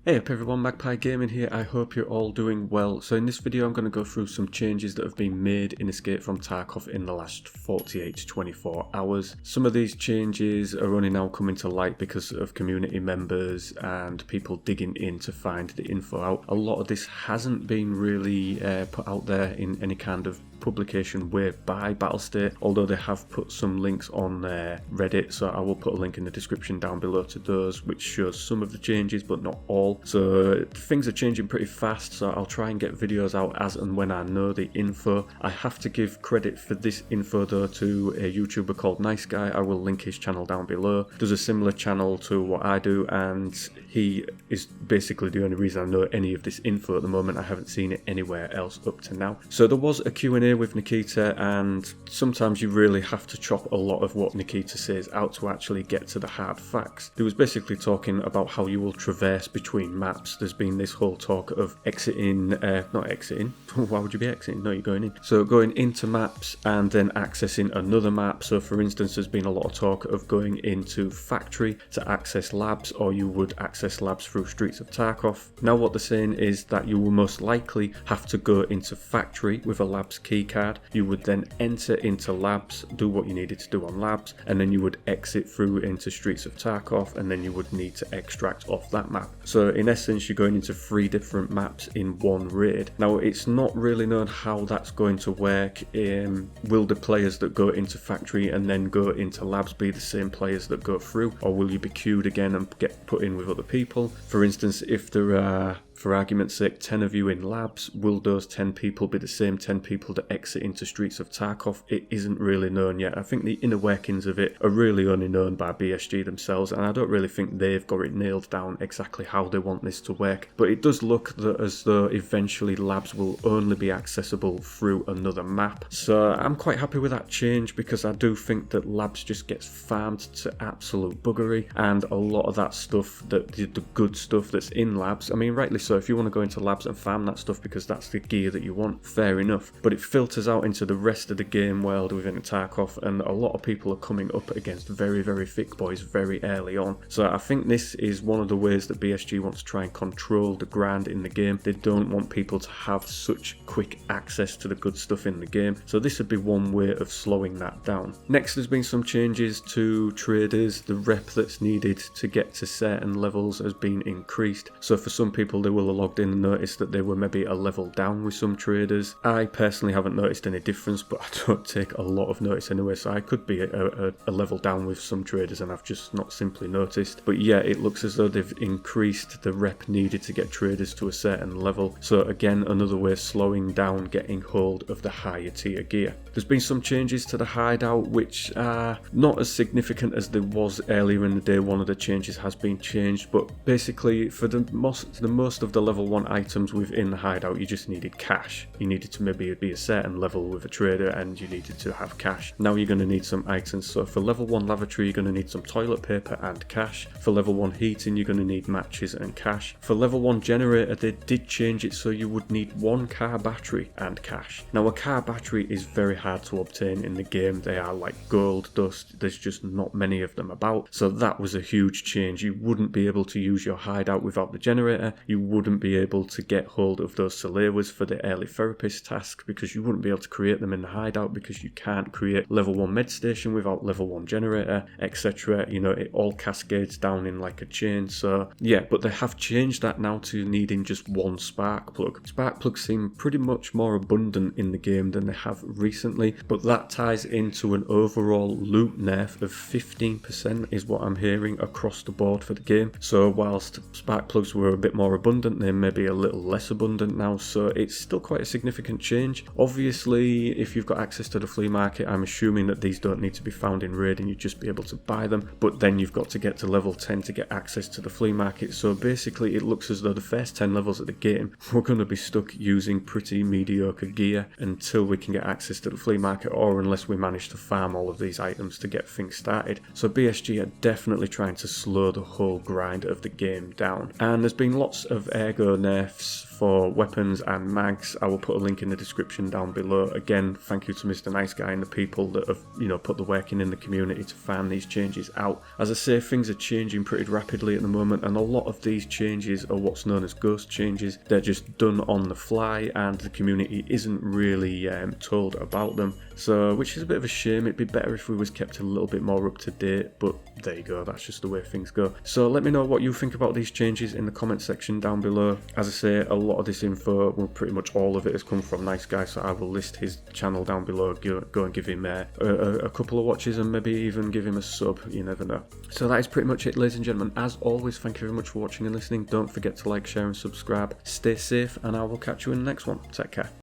Hey up everyone, Magpie Gaming here. I hope you're all doing well. So in this video I'm going to go through some changes that have been made in Escape from Tarkov in the last 48 to 24 hours. Some of these changes are only now coming to light because of community members and people digging in to find the info out. A lot of this hasn't been really put out there in any kind of publication way by Battlestate, although they have put some links on Reddit, so I will put a link in the description down below to those, which shows some of the changes but not all. So things are changing pretty fast, so I'll try and get videos out as and when I know the info. I have to give credit for this info though to a YouTuber called Nice Guy. I will link his channel down below. Does a similar channel to what I do, and he is basically the only reason I know any of this info at the moment. I haven't seen it anywhere else up to now. So there was a Q&A with Nikita, and sometimes you really have to chop a lot of what Nikita says out to actually get to the hard facts. He was basically talking about how you will traverse between maps. There's been this whole talk of exiting, not exiting, why would you be exiting? No, you're going in. So going into maps and then accessing another map. So for instance, there's been a lot of talk of going into factory to access labs, or you would access labs through Streets of Tarkov. Now what they're saying is that you will most likely have to go into factory with a labs key card. You would then enter into labs, do what you needed to do on labs, and then you would exit through into Streets of Tarkov, and then you would need to extract off that map. So in essence, you're going into 3 different maps in one raid. Now it's not really known how that's going to work. Will the players that go into factory and then go into labs be the same players that go through, or will you be queued again and get put in with other people? For instance, if there are, for argument's sake, 10 of you in labs, will those 10 people be the same 10 people that exit into Streets of Tarkov? It isn't really known yet. I think the inner workings of it are really only known by BSG themselves, and I don't really think they've got it nailed down exactly how they want this to work. But it does look as though eventually labs will only be accessible through another map. So I'm quite happy with that change, because I do think that labs just gets farmed to absolute buggery, and a lot of that stuff, the good stuff that's in labs, I mean rightly so, if you want to go into labs and farm that stuff because that's the gear that you want, fair enough, but it filters out into the rest of the game world within Tarkov, and a lot of people are coming up against very, very thick boys very early on. So I think this is one of the ways that BSG wants to try and control the grind in the game. They don't want people to have such quick access to the good stuff in the game, so this would be one way of slowing that down. Next, there's been some changes to traders. The rep that's needed to get to certain levels has been increased, so for some people they will have logged in and noticed that they were maybe a level down with some traders. I personally haven't noticed any difference, but I don't take a lot of notice anyway, so I could be a level down with some traders and I've just not simply noticed. But yeah, it looks as though they've increased the rep needed to get traders to a certain level, so again another way of slowing down getting hold of the higher tier gear. There's been some changes to the hideout which are not as significant as there was earlier in the day. One of the changes has been changed, but basically for the most of the level 1 items within the hideout, you just needed cash. You needed to maybe be a certain level with a trader and you needed to have cash. Now you're going to need some items. So for level 1 lavatory, you're going to need some toilet paper and cash. For level 1 heating, you're going to need matches and cash. For level 1 generator, they did change it so you would need 1 car battery and cash. Now a car battery is very hard to obtain in the game. They are like gold dust. There's just not many of them about. So that was a huge change. You wouldn't be able to use your hideout without the generator. You wouldn't be able to get hold of those Salewas for the early therapist task, because you wouldn't be able to create them in the hideout, because you can't create level 1 med station without level 1 generator, etc. You know, it all cascades down in like a chain. So yeah, but they have changed that now to needing just 1 spark plug. Spark plugs seem pretty much more abundant in the game than they have recently, but that ties into an overall loot nerf of 15% is what I'm hearing across the board for the game. So whilst spark plugs were a bit more abundant, they may be a little less abundant now, so it's still quite a significant change. Obviously, if you've got access to the flea market, I'm assuming that these don't need to be found in raid and you'd just be able to buy them, but then you've got to get to level 10 to get access to the flea market. So basically it looks as though the first 10 levels of the game we're going to be stuck using pretty mediocre gear until we can get access to the flea market, or unless we manage to farm all of these items to get things started. So BSG are definitely trying to slow the whole grind of the game down, and there's been lots of ergo nerfs for weapons and mags. I will put a link in the description down below. Again, thank you to Mr. Nice Guy and the people that have, put the work in the community to find these changes out. As I say, things are changing pretty rapidly at the moment, and a lot of these changes are what's known as ghost changes. They're just done on the fly, and the community isn't really told about them. So, which is a bit of a shame. It'd be better if we was kept a little bit more up to date, but there you go, that's just the way things go. So let me know what you think about these changes in the comment section down below. As I say, a lot of this info, well, pretty much all of it has come from Nice Guy, so I will list his channel down below. Go and give him a couple of watches and maybe even give him a sub, you never know. So that is pretty much it, ladies and gentlemen. As always, thank you very much for watching and listening. Don't forget to like, share and subscribe. Stay safe, and I will catch you in the next one. Take care.